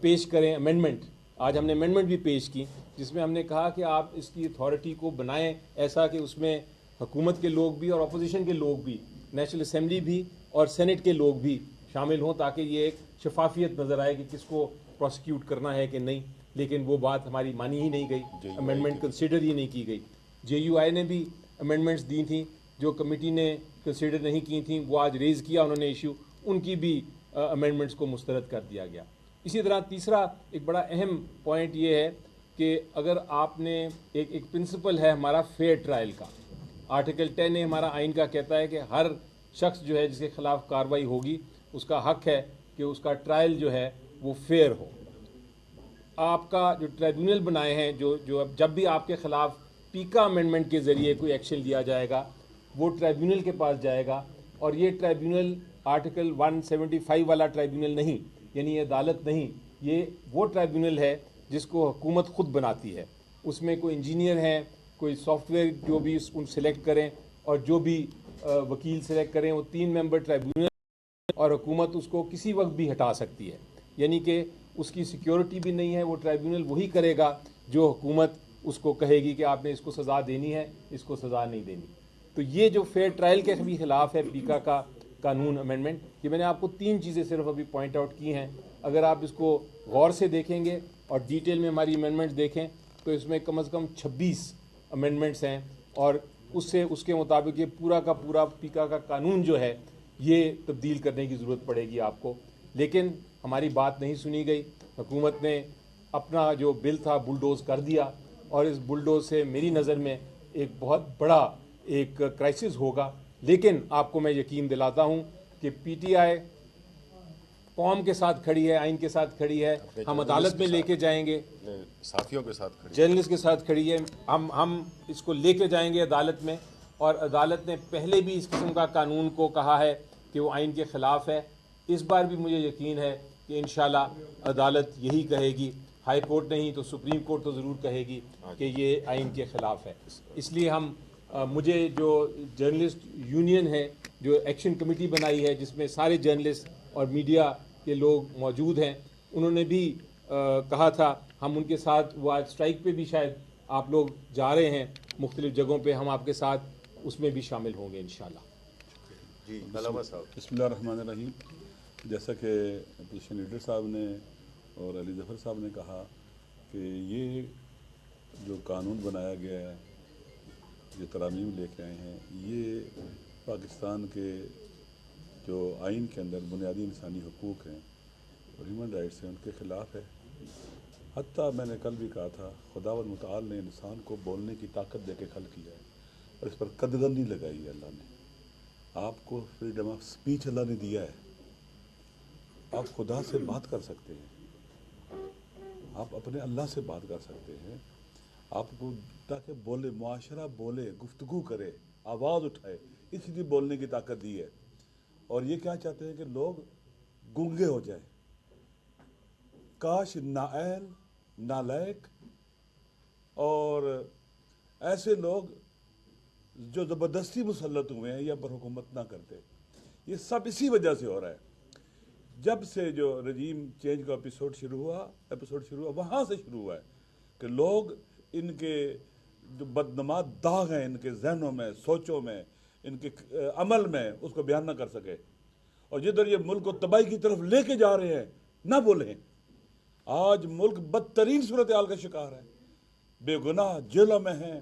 پیش کریں امینڈمنٹ. آج ہم نے امینڈمنٹ بھی پیش کی جس میں ہم نے کہا کہ آپ اس کی اتھارٹی کو بنائیں ایسا کہ اس میں حکومت کے لوگ بھی اور اپوزیشن کے لوگ بھی, نیشنل اسمبلی بھی اور سینٹ کے لوگ بھی شامل ہوں, تاکہ یہ ایک شفافیت نظر آئے کہ کس کو پروسیکیوٹ کرنا ہے کہ نہیں. لیکن وہ بات ہماری مانی ہی نہیں گئی, امینڈمنٹ کنسیڈر ہی نہیں کی گئی. JUI نے بھی امینڈمنٹس دی تھیں جو کمیٹی نے کنسیڈر نہیں کی تھیں, وہ آج ریز کیا انہوں نے ایشو, ان کی بھی امینڈمنٹس کو مسترد کر دیا گیا. اسی طرح تیسرا ایک بڑا اہم پوائنٹ یہ ہے کہ اگر آپ نے ایک پرنسپل ہے ہمارا فیئر ٹرائل کا. آرٹیکل 10 ہمارا آئین کا کہتا ہے کہ ہر شخص جو ہے جس کے خلاف کارروائی ہوگی اس کا حق ہے کہ اس کا ٹرائل جو ہے وہ فیئر ہو. آپ کا جو ٹریبیونل بنائے ہیں جو جب بھی آپ کے خلاف پیکا امینڈمنٹ کے ذریعے کوئی ایکشن لیا جائے گا وہ ٹریبیونل کے پاس جائے گا, اور یہ ٹریبیونل آرٹیکل 175 والا ٹریبیونل نہیں, یعنی یہ عدالت نہیں, یہ وہ ٹریبیونل ہے جس کو حکومت خود بناتی ہے. اس میں کوئی انجینئر ہیں, کوئی سافٹ ویئر جو بھی ان سلیکٹ کریں اور جو بھی وکیل سلیکٹ کریں, وہ 3 ممبر ٹریبیونل, اور حکومت اس کو کسی وقت بھی ہٹا سکتی ہے. یعنی کہ اس کی سیکیورٹی بھی نہیں ہے. وہ ٹریبیونل وہی کرے گا جو حکومت اس کو کہے گی کہ آپ نے اس کو سزا دینی ہے, اس کو سزا نہیں دینی. تو یہ جو فیئر ٹرائل کے بھی خلاف ہے پیکا کا قانون امینڈمنٹ, یہ میں نے آپ کو 3 چیزیں صرف ابھی پوائنٹ آؤٹ کی ہیں. اگر آپ اس کو غور سے دیکھیں گے اور ڈیٹیل میں ہماری امینڈمنٹس دیکھیں تو اس میں کم از کم 26 امینڈمنٹس ہیں, اور اس کے مطابق یہ پورا کا پورا پیکا کا قانون جو ہے یہ تبدیل کرنے کی ضرورت پڑے گی آپ کو. لیکن ہماری بات نہیں سنی گئی. حکومت نے اپنا جو بل تھا بلڈوز کر دیا, اور اس بلڈوز سے میری نظر میں ایک بہت بڑا ایک کرائسس ہوگا. لیکن آپ کو میں یقین دلاتا ہوں کہ PTI قوم کے ساتھ کھڑی ہے, آئین کے ساتھ کھڑی ہے, ہم عدالت میں لے کے جائیں گے, ساتھیوں کے ساتھ کھڑی, جرنلسٹ کے ساتھ کھڑی ہے. ہم اس کو لے کے جائیں گے عدالت میں, اور عدالت نے پہلے بھی اس قسم کا قانون کو کہا ہے کہ وہ آئین کے خلاف ہے. اس بار بھی مجھے یقین ہے کہ انشاءاللہ عدالت یہی کہے گی, ہائی کورٹ نہیں تو سپریم کورٹ تو ضرور کہے گی کہ یہ آئین کے خلاف ہے. اس لیے مجھے جو جرنلسٹ یونین ہے, جو ایکشن کمیٹی بنائی ہے جس میں سارے جرنلسٹ اور میڈیا کے لوگ موجود ہیں, انہوں نے بھی کہا تھا ہم ان کے ساتھ, وہ آج اسٹرائک پہ بھی شاید آپ لوگ جا رہے ہیں مختلف جگہوں پہ, ہم آپ کے ساتھ اس میں بھی شامل ہوں گے انشاءاللہ. جی علامہ صاحب. بسم اللہ الرحمن الرحیم. جیسا کہ اپوزیشن لیڈر صاحب نے اور علی ظفر صاحب نے کہا کہ یہ جو قانون بنایا گیا ہے, یہ ترامیم لے کے آئے ہیں, یہ پاکستان کے جو آئین کے اندر بنیادی انسانی حقوق ہیں اور ہیومن رائٹس ہیں ان کے خلاف ہے. حتیٰ میں نے کل بھی کہا تھا خداوند متعال نے انسان کو بولنے کی طاقت دے کے خلق کیا ہے, اور اس پر قدغن نہیں لگائی ہے اللہ نے. آپ کو فریڈم آف سپیچ اللہ نے دیا ہے, آپ خدا سے بات کر سکتے ہیں, آپ اپنے اللہ سے بات کر سکتے ہیں, آپ کو تاکہ بولے, معاشرہ بولے, گفتگو کرے, آواز اٹھائے, اس لیے بولنے کی طاقت دی ہے. اور یہ کیا چاہتے ہیں کہ لوگ گونگے ہو جائیں. کاش نااہل, نالائق اور ایسے لوگ جو زبردستی مسلط ہوئے ہیں یا پر حکومت نہ کرتے. یہ سب اسی وجہ سے ہو رہا ہے. جب سے جو رجیم چینج کا ایپیسوڈ شروع ہوا وہاں سے شروع ہوا ہے کہ لوگ ان کے جو بدنما داغ ہیں ان کے ذہنوں میں, سوچوں میں, ان کے عمل میں, اس کو بیان نہ کر سکے, اور جدھر یہ ملک کو تباہی کی طرف لے کے جا رہے ہیں نہ بولیں. آج ملک بدترین صورتحال کا شکار ہے, بے گناہ جیلوں میں ہیں,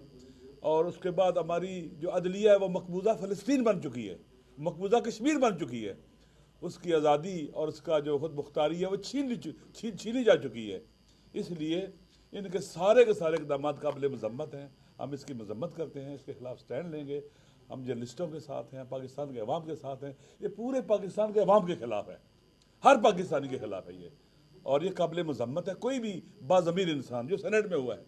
اور اس کے بعد ہماری جو عدلیہ ہے وہ مقبوضہ فلسطین بن چکی ہے, مقبوضہ کشمیر بن چکی ہے. اس کی آزادی اور اس کا جو خود مختاری ہے وہ چھینی جا چکی ہے. اس لیے ان کے سارے اقدامات قابل مذمت ہیں. ہم اس کی مذمت کرتے ہیں, اس کے خلاف سٹینڈ لیں گے. ہم جرنلسٹوں کے ساتھ ہیں, پاکستان کے عوام کے ساتھ ہیں. یہ پورے پاکستان کے عوام کے خلاف ہے, ہر پاکستانی کے خلاف ہے یہ, اور یہ قابل مذمت ہے. کوئی بھی باضمیر انسان جو سینٹ میں ہوا ہے,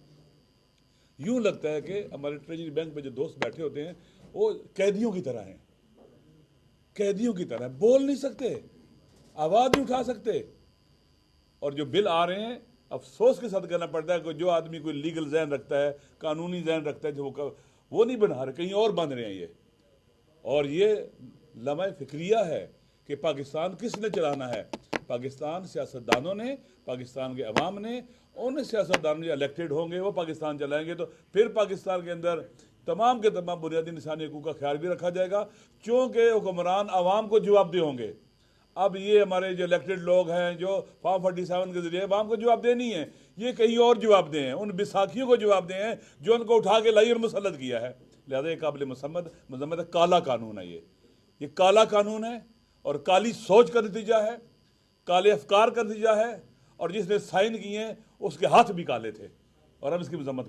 یوں لگتا ہے کہ ہمارے ٹریجری بینک پہ جو دوست بیٹھے ہوتے ہیں وہ قیدیوں کی طرح ہیں, قیدیوں کی طرح بول نہیں سکتے, آواز نہیں اٹھا سکتے. اور جو بل آ رہے ہیں افسوس کے ساتھ کہنا پڑتا ہے کہ جو آدمی کوئی لیگل ذہن رکھتا ہے, قانونی ذہن رکھتا ہے, جو وہ نہیں بنا رہے, کہیں اور بن رہے ہیں یہ. اور یہ لمحہ فکریہ ہے کہ پاکستان کس نے چلانا ہے. پاکستان سیاستدانوں نے, پاکستان کے عوام نے, ان سیاستدانوں جو الیکٹڈ ہوں گے وہ پاکستان چلائیں گے. تو پھر پاکستان کے اندر تمام کے تمام بنیادی انسانی حقوق کا خیال بھی رکھا جائے گا, چونکہ حکمران عوام کو جواب دہ ہوں گے. اب یہ ہمارے جو الیکٹڈ لوگ ہیں جو فارم 47 کے ذریعے عوام کو جواب دہ نہیں ہے, یہ کہیں اور جواب دہ ہیں, ان بیساکھیوں کو جواب دہ ہیں جو ان کو اٹھا کے لائی اور مسلط کیا ہے. لہذا یہ قابل مذمت ہے. کالا قانون ہے, یہ کالا قانون ہے اور کالی سوچ کا نتیجہ ہے, کالے افکار کا نتیجہ ہے, اور جس نے سائن کیے ہیں اس کے ہاتھ بھی کالے تھے, اور ہم اس کی مذمت کرتے ہیں.